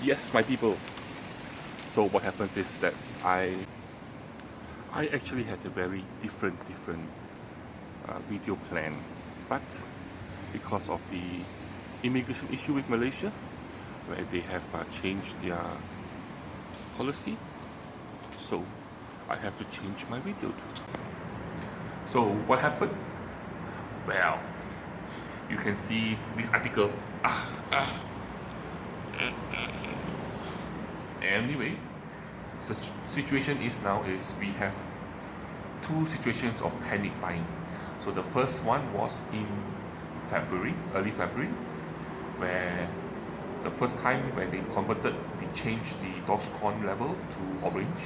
Yes, my people. So what happens is that I actually had a very different video plan, but because of the immigration issue with Malaysia, where they have changed their policy, so I have to change my video too. So what happened? Well, you can see this article. Anyway, the situation is now is we have two situations of panic buying. So the first one was in February, early February, where the first time where they changed the DORSCON level to orange,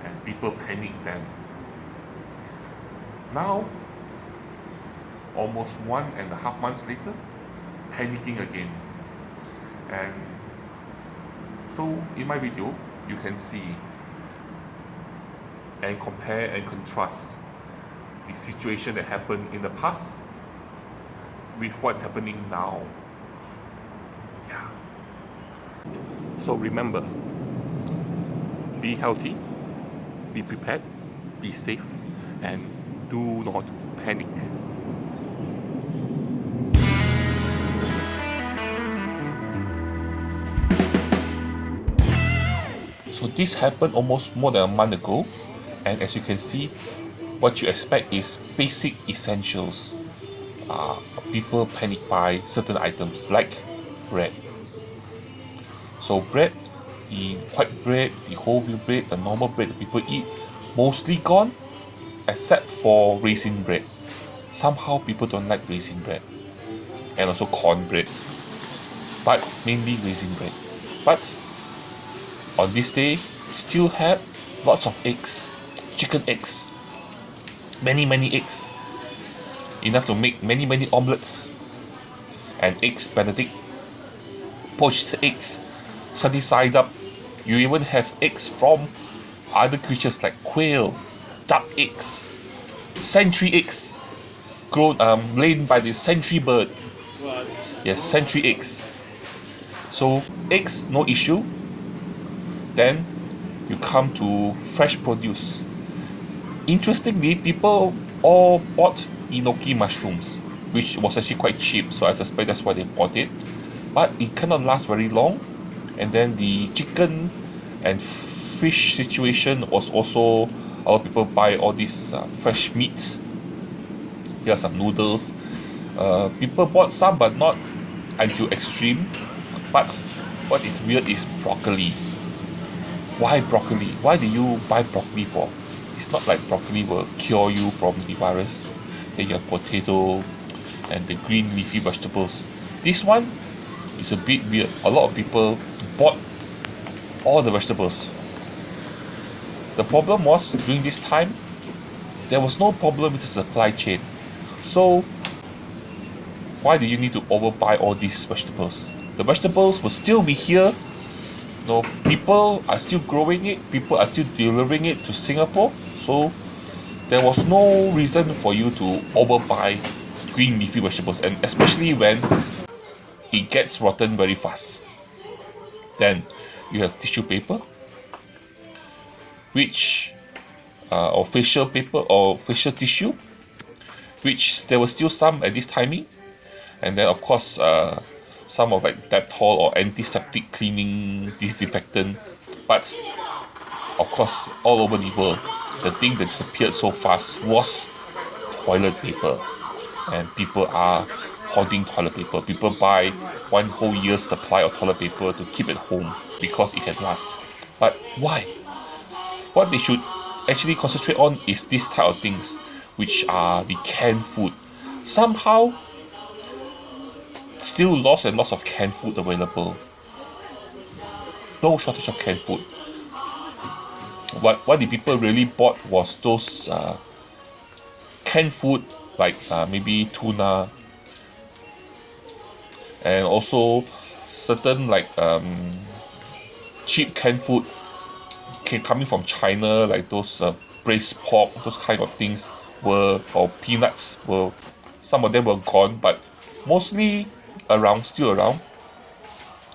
and people panicked then. Now, almost 1.5 months later, panicking again. And so in my video, you can see and compare and contrast the situation that happened in the past with what's happening now. Yeah. So remember, be healthy, be prepared, be safe, and do not panic. So this happened almost more than a month ago, and as you can see, what you expect is basic essentials. People panic buy certain items like bread. So bread, the white bread, the whole wheat bread, the normal bread that people eat, mostly gone, except for raisin bread. Somehow people don't like raisin bread, and also corn bread, but mainly raisin bread. But on this day, still had lots of eggs, chicken eggs, many eggs, enough to make many omelets, and eggs Benedict, poached eggs, sunny side up. You even have eggs from other creatures like quail, duck eggs, sentry eggs, grown laid by the sentry bird. Yes, sentry eggs. So eggs, no issue. Then you come to fresh produce. Interestingly, people all bought enoki mushrooms, which was actually quite cheap, so I suspect that's why they bought it. But it cannot last very long, and then the chicken and fish situation was also, a lot of people buy all these fresh meats. Here are some noodles. People bought some, but not until extreme. But what is weird is broccoli. Why broccoli? Why do you buy broccoli for? It's not like broccoli will cure you from the virus. Then your potato and the green leafy vegetables. This one is a bit weird. A lot of people bought all the vegetables. The problem was, during this time, there was no problem with the supply chain. So why do you need to overbuy all these vegetables? The vegetables will still be here. No, people are still growing it, people are still delivering it to Singapore, so there was no reason for you to overbuy green leafy vegetables, and especially when it gets rotten very fast. Then you have tissue paper, which or facial paper or facial tissue, which there was still some at this timing, and then of course some of like Dettol or antiseptic cleaning disinfectant. But of course, all over the world, the thing that disappeared so fast was toilet paper, and people are hoarding toilet paper. People buy one whole year's supply of toilet paper to keep at home because it can last. But why? What they should actually concentrate on is this type of things, which are the canned food. Somehow, still lots and lots of canned food available. No shortage of canned food. What the people really bought was those canned food like maybe tuna, and also certain like cheap canned food coming from China, like those braised pork, those kind of things were, or peanuts were, some of them were gone, but mostly still around.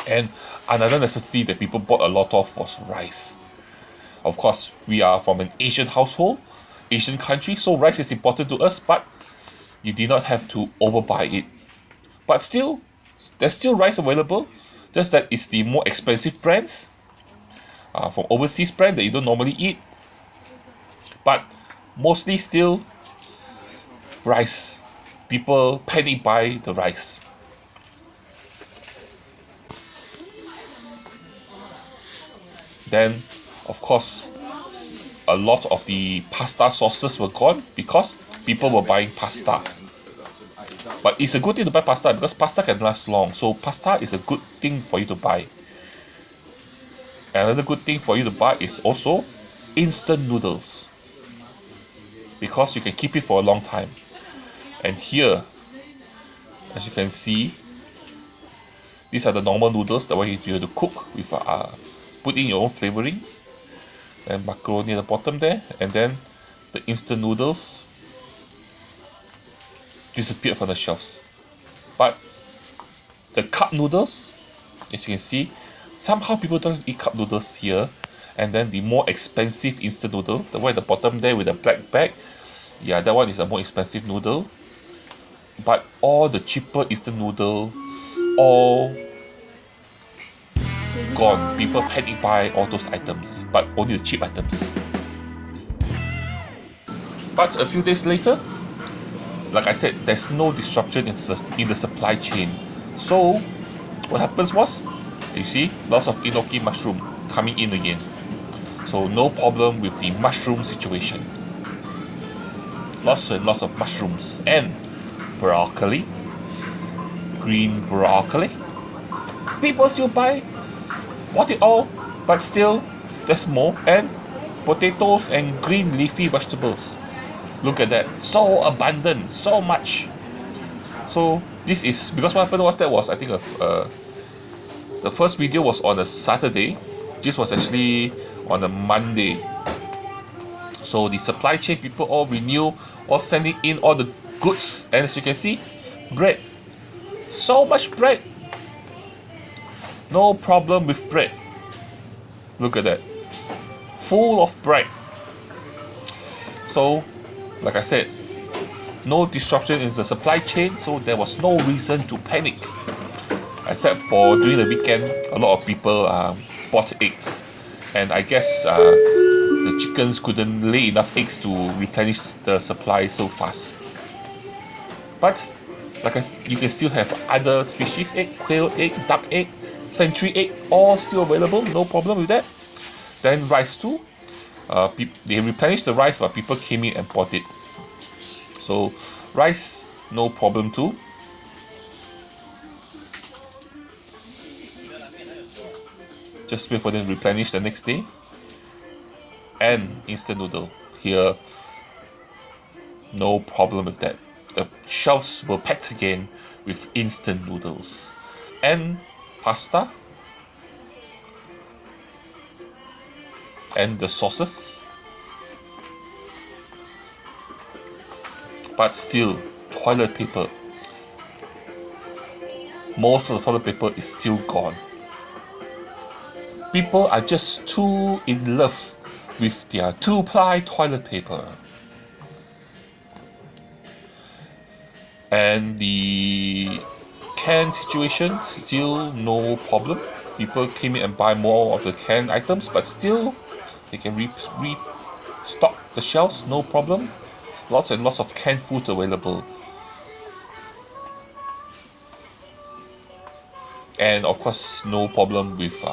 And another necessity that people bought a lot of was rice. Of course, we are from an Asian household, Asian country, so rice is important to us, but you did not have to overbuy it. But still, there's still rice available, just that it's the more expensive brands, from overseas brand that you don't normally eat. But mostly still rice. People panic buy the rice. Then, of course, a lot of the pasta sauces were gone because people were buying pasta. But it's a good thing to buy pasta because pasta can last long. So pasta is a good thing for you to buy. Another good thing for you to buy is also instant noodles, because you can keep it for a long time. And here, as you can see, these are the normal noodles, the way you have to cook with put in your own flavoring, and macaroni at the bottom there, and then the instant noodles disappeared from the shelves. But the cup noodles, as you can see, somehow people don't eat cup noodles here. And then the more expensive instant noodle, the one at the bottom there with the black bag, yeah, that one is a more expensive noodle. But all the cheaper instant noodle, all gone. People panic buy all those items, but only the cheap items. But a few days later, like I said, there's no disruption in the supply chain. So what happens was, you see, lots of enoki mushroom coming in again. So no problem with the mushroom situation. Lots and lots of mushrooms and broccoli, green broccoli. People still bought it all, but still there's more. And potatoes and green leafy vegetables. Look at that, so abundant, so much. So this is because what happened was I think the first video was on a Saturday. This was actually on a Monday. So the supply chain people all renew, all sending in all the goods. And as you can see, bread, so much bread, no problem with bread. Look at that, full of bread. So like I said, no disruption in the supply chain, so there was no reason to panic. Except for during the weekend, a lot of people bought eggs, and I guess the chickens couldn't lay enough eggs to replenish the supply so fast. But like you can still have other species egg, quail egg, duck egg, century egg, all still available, no problem with that. Then rice too. They replenished the rice, but people came in and bought it. So rice, no problem too. Just wait for them to replenish the next day. And instant noodle here, no problem with that. The shelves were packed again with instant noodles and pasta and the sauces. But still, toilet paper, most of the toilet paper is still gone. People are just too in love with their 2-ply toilet paper. And the can situation, still no problem. People came in and buy more of the canned items, but still they can restock the shelves, no problem. Lots and lots of canned food available. And of course, no problem with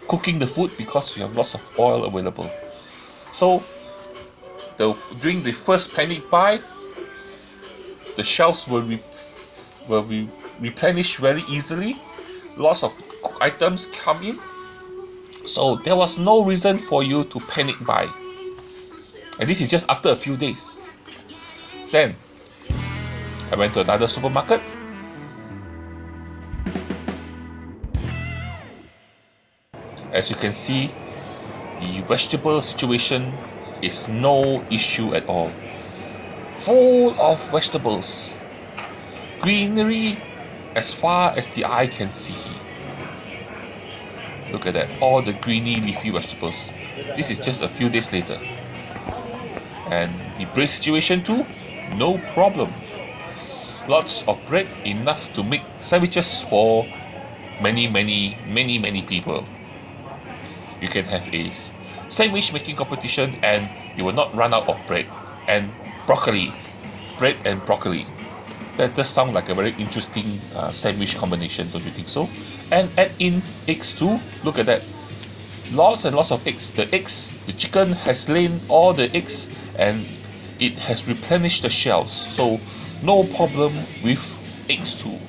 cooking the food because you have lots of oil available. So during the first panic buy, the shelves were replenished very easily. Lots of items come in. So there was no reason for you to panic buy. And this is just after a few days. Then I went to another supermarket. As you can see, the vegetable situation is no issue at all. Full of vegetables, greenery as far as the eye can see. Look at that, all the greeny leafy vegetables. This is just a few days later. And the bread situation too, no problem. Lots of bread, enough to make sandwiches for many people. You can have a sandwich making competition and you will not run out of bread. And broccoli, bread and broccoli. That does sound like a very interesting sandwich combination, don't you think so? And add in eggs too. Look at that. Lots and lots of eggs. The chicken has laid all the eggs and it has replenished the shelves. So no problem with eggs too.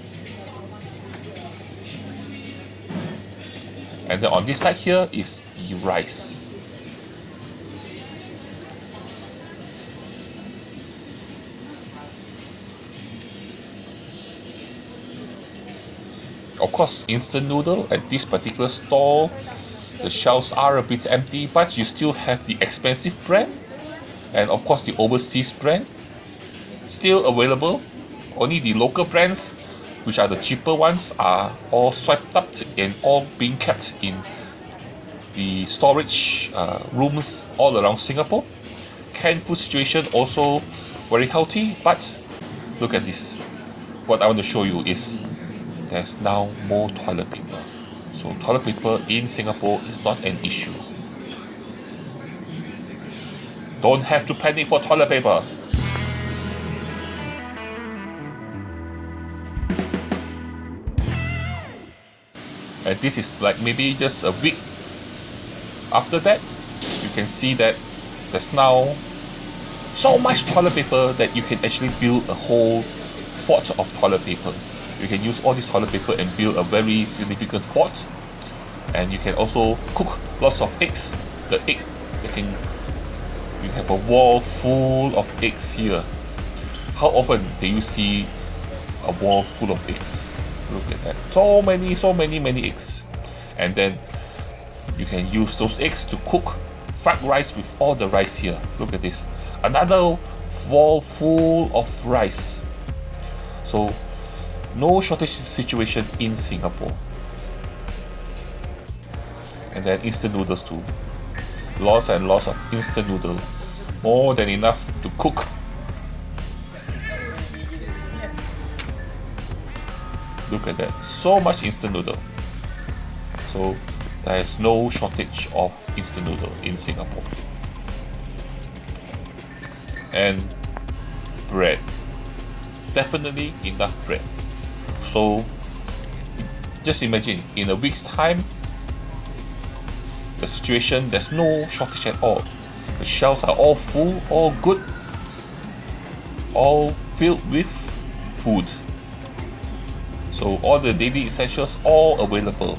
And then on this side here is the rice. Of course, instant noodle at this particular store, the shelves are a bit empty, but you still have the expensive brand and of course the overseas brand still available. Only the local brands, which are the cheaper ones, are all swiped up and all being kept in the storage rooms all around Singapore. Canned food situation also very healthy, but look at this. What I want to show you is there's now more toilet paper. So toilet paper in Singapore is not an issue. Don't have to panic for toilet paper. And this is like maybe just a week after that, you can see that there's now so much toilet paper that you can actually build a whole fort of toilet paper. You can use all this toilet paper and build a very significant fort. And you can also cook lots of eggs. The egg, you have a wall full of eggs here. How often do you see a wall full of eggs? Look at that. So many eggs. And then you can use those eggs to cook fried rice with all the rice here. Look at this. Another wall full of rice. So no shortage situation in Singapore. And then instant noodles too. Lots and lots of instant noodle. More than enough to cook. Look at that. So much instant noodle. So there is no shortage of instant noodle in Singapore. And bread. Definitely enough bread. So just imagine, in a week's time, the situation, there's no shortage at all. The shelves are all full, all good, all filled with food. So all the daily essentials all available.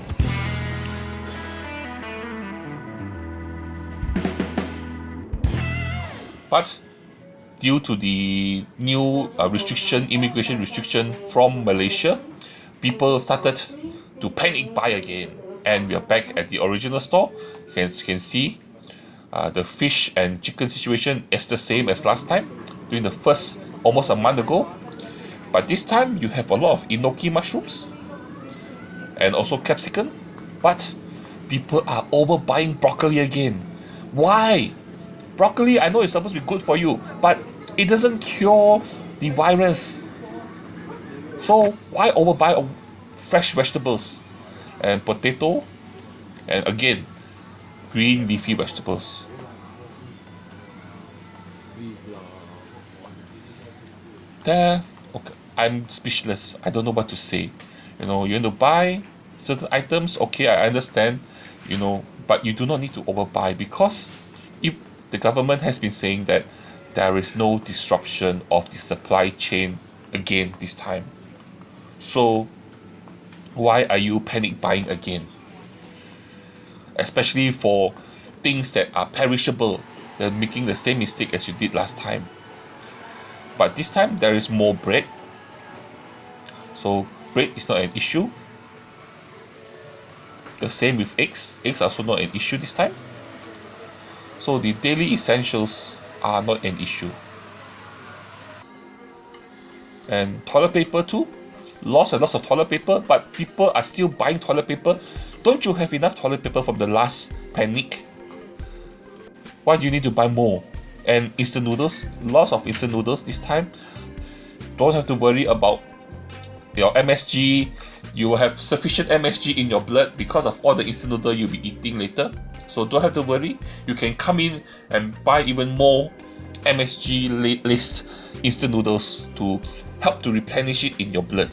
But due to the new immigration restriction from Malaysia, people started to panic buy again. And we are back at the original store. You can see the fish and chicken situation is the same as last time, during the first, almost a month ago. But this time you have a lot of enoki mushrooms and also capsicum. But people are overbuying broccoli again. Why? Broccoli, I know it's supposed to be good for you, but it doesn't cure the virus. So why overbuy fresh vegetables? And potato, and again, green leafy vegetables. There, okay, I'm speechless. I don't know what to say. You want to buy certain items, okay, I understand, but you do not need to overbuy, because if the government has been saying that there is no disruption of the supply chain again this time. So why are you panic buying again? Especially for things that are perishable. They're making the same mistake as you did last time. But this time there is more bread. So bread is not an issue. The same with eggs. Eggs are also not an issue this time. So the daily essentials are not an issue. And toilet paper too. lots and lots of toilet paper, but people are still buying toilet paper. Don't you have enough toilet paper from the last panic? Why do you need to buy more? And instant noodles, lots of instant noodles this time. Don't have to worry about your MSG. You will have sufficient MSG in your blood because of all the instant noodle you'll be eating later. So don't have to worry. You can come in and buy even more MSG laced instant noodles to help to replenish it in your blood.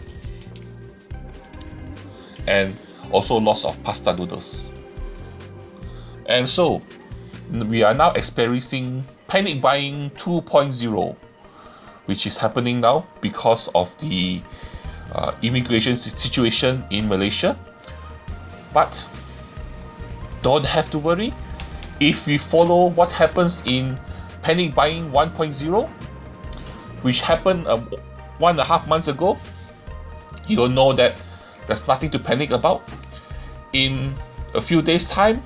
And also lots of pasta noodles. And so we are now experiencing panic buying 2.0, which is happening now because of the immigration situation in Malaysia. But don't have to worry. If we follow what happens in panic buying 1.0, which happened 1.5 months ago, you'll know that there's nothing to panic about. In a few days' time,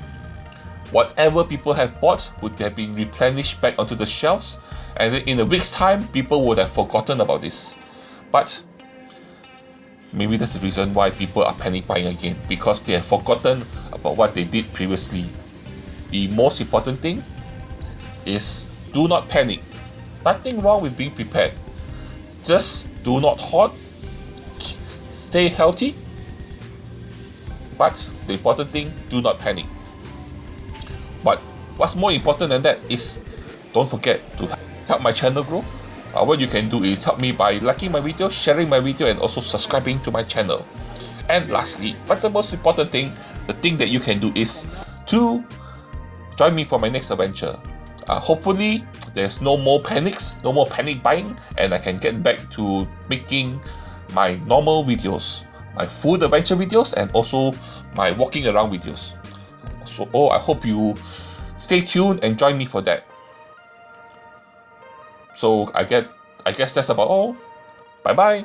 whatever people have bought would have been replenished back onto the shelves, and then in a week's time, people would have forgotten about this. But maybe that's the reason why people are panic buying again, because they have forgotten about what they did previously. The most important thing is do not panic. Nothing wrong with being prepared. Just do not hoard. Stay healthy. But the important thing, do not panic. But what's more important than that is don't forget to help my channel grow. What you can do is help me by liking my video, sharing my video, and also subscribing to my channel. And lastly, but the most important thing, the thing that you can do is to join me for my next adventure. Hopefully there's no more panics, no more panic buying, and I can get back to making my normal videos, my food adventure videos, and also my walking around videos. So I hope you stay tuned and join me for that. So I guess that's about all. Bye bye.